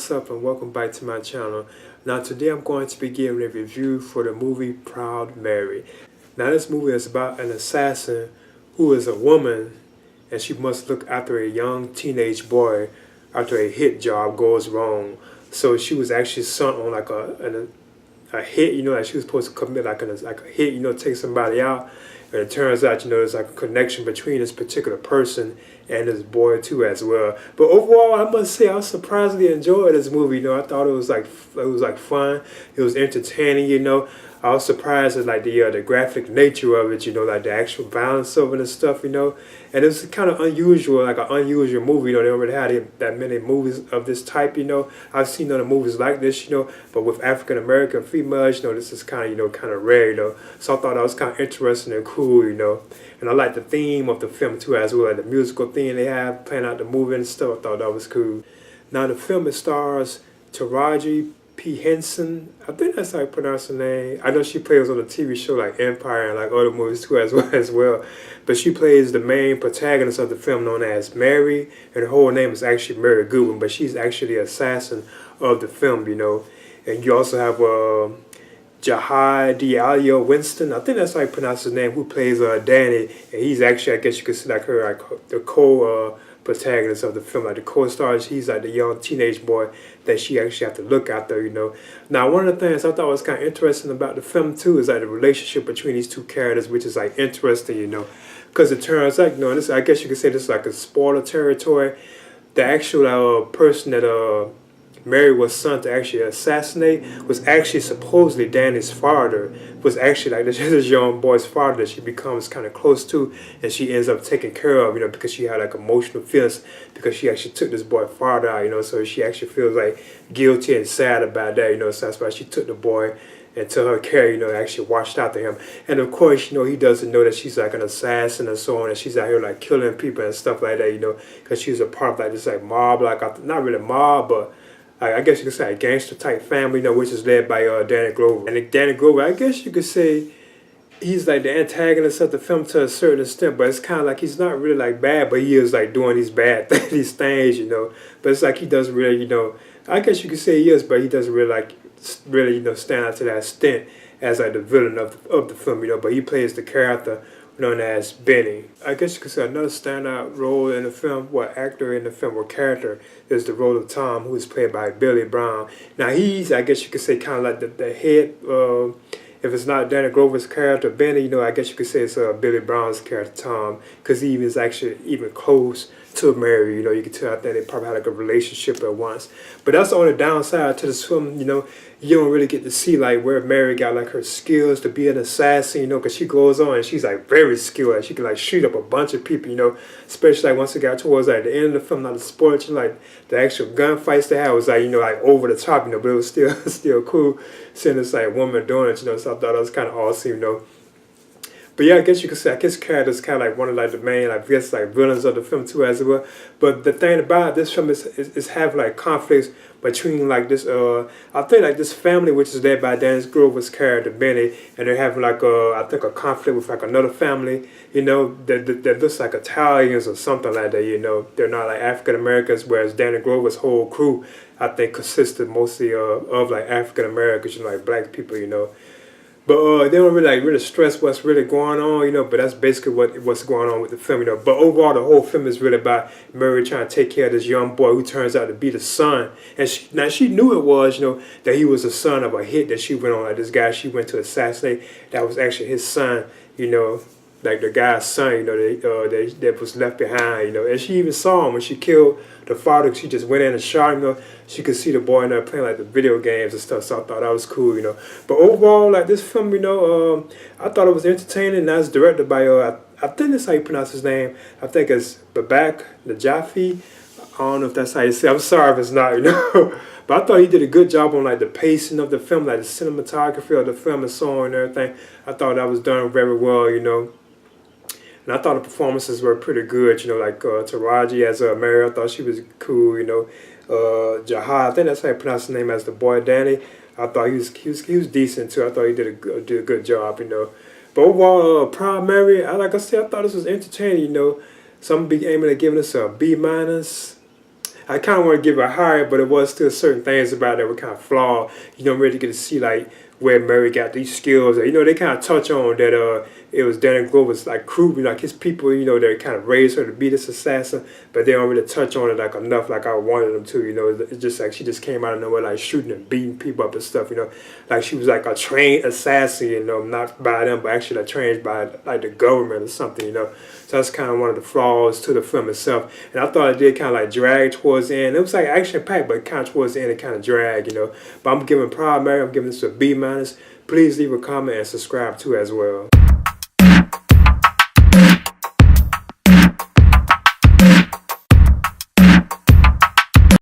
what's up and welcome back to my channel. Now today I'm going to be giving a review for the movie Proud Mary. Now this movie is about an assassin who is a woman and she must look after a young teenage boy after a hit job goes wrong. So she was actually sent on like a hit, like she was supposed to commit like a hit, take somebody out. And it turns out, there's like a connection between this particular person and this boy too as well. But overall, I must say I surprisingly enjoyed this movie. I thought it was like fun. It was entertaining. I was surprised at like the graphic nature of it. Like the actual violence of it and stuff. And it was kind of unusual, like an unusual movie. They don't really have that many movies of this type. I've seen other movies like this. But with African American females, this is kind of rare. So I thought that was kind of interesting and cool. And I like the theme of the film too as well, like the musical theme they have playing out the movie and stuff. I thought that was cool. Now the film, it stars Taraji P. Henson. I think that's how you pronounce her name. I know she plays on the TV show like Empire and like other movies too as well. But she plays the main protagonist of the film known as Mary, and her whole name is actually Mary Goodwin, but she's actually the assassin of the film. And you also have Jahad Diallo Winston, I think that's how you pronounce his name, who plays Danny, and he's actually, I guess you could say, like her, like the co-protagonist of the film, like the co-star. He's like the young teenage boy that she actually have to look after. Now, one of the things I thought was kind of interesting about the film too is like the relationship between these two characters, which is like interesting, because it turns out, this, I guess you could say this is like a spoiler territory. The actual person that Mary was sent to actually assassinate was actually supposedly Danny's father, was actually like this young boy's father that she becomes kind of close to, and she ends up taking care of, because she had like emotional feelings because she actually took this boy's father out, so she actually feels like guilty and sad about that, so that's why she took the boy into her care, actually watched after him. And of course, he doesn't know that she's like an assassin and so on, and she's out here like killing people and stuff like that, because she's a part of like this like mob, like not really mob, but I guess you could say a gangster type family, which is led by Danny Glover. And Danny Glover, I guess you could say he's like the antagonist of the film to a certain extent, but it's kind of like he's not really like bad, but he is like doing these bad these things, But it's like he doesn't really, I guess you could say he is, but he doesn't really stand out to that extent as like the villain of the film, But he plays the character known as Benny. I guess you could say another standout role in the film, actor in the film or character, is the role of Tom, who is played by Billy Brown. Now he's, I guess you could say, kind of like the head, if it's not Danny Glover's character, Benny, I guess you could say it's Billy Brown's character, Tom, because he is actually even close to Mary, you can tell, I think they probably had like a relationship at once. But that's the only downside to this film, you don't really get to see like where Mary got like her skills to be an assassin, because she goes on and she's like very skilled. Like, she can like shoot up a bunch of people, especially like once it got towards like the end of the film, not the sports, like the actual gunfights they had was like, like over the top, but it was still cool seeing this like woman doing it, so I thought that was kind of awesome, But yeah, I guess you could say, I guess characters kind of like one of like the main, like, I guess like villains of the film too as well. But the thing about this film is have like conflicts between like this, I think like this family, which is led by Danny Glover's character, Benny, and they're having like I think a conflict with like another family, that looks like Italians or something like that, They're not like African Americans, whereas Danny Glover's whole crew, I think, consisted mostly of like African Americans, like black people, But they don't really stress what's really going on, but that's basically what's going on with the film, But overall, the whole film is really about Mary trying to take care of this young boy who turns out to be the son. And she knew it was, that he was the son of a hit that she went on, like this guy she went to assassinate, that was actually his son, like the guy's son, that was left behind, And she even saw him when she killed the father. She just went in and shot him, She could see the boy in there playing like the video games and stuff, so I thought that was cool, But overall, like this film, I thought it was entertaining. And that's directed by, I think that's how you pronounce his name. I think it's Babak Najafi. I don't know if that's how you say it. I'm sorry if it's not, But I thought he did a good job on like the pacing of the film, like the cinematography of the film and so on and everything. I thought that was done very well, And I thought the performances were pretty good, like Taraji as Mary, I thought she was cool, Jahad, I think that's how you pronounce his name, as the boy Danny. I thought he was decent too. I thought he did a good job, But overall, Proud Mary, like I said, I thought this was entertaining, So I'm gonna be aiming at giving this a B minus. I kind of want to give it a higher, but it was still certain things about it that were kind of flawed. You don't really get to see like where Murray got these skills. You know, they kind of touch on that it was Danny Glover's like crew, like his people, you know, that kind of raised her to be this assassin, but they don't really touch on it like enough like I wanted them to, you know. It's just like she just came out of nowhere like shooting and beating people up and stuff, you know. Like she was like a trained assassin, you know, not by them, but actually like trained by like the government or something, you know. So that's kind of one of the flaws to the film itself. And I thought it did kind of like drag towards the end. It was like action-packed, but kind of towards the end it kind of dragged, you know. But I'm giving Proud Mary, I'm giving this a B-. Please leave a comment and subscribe too as well.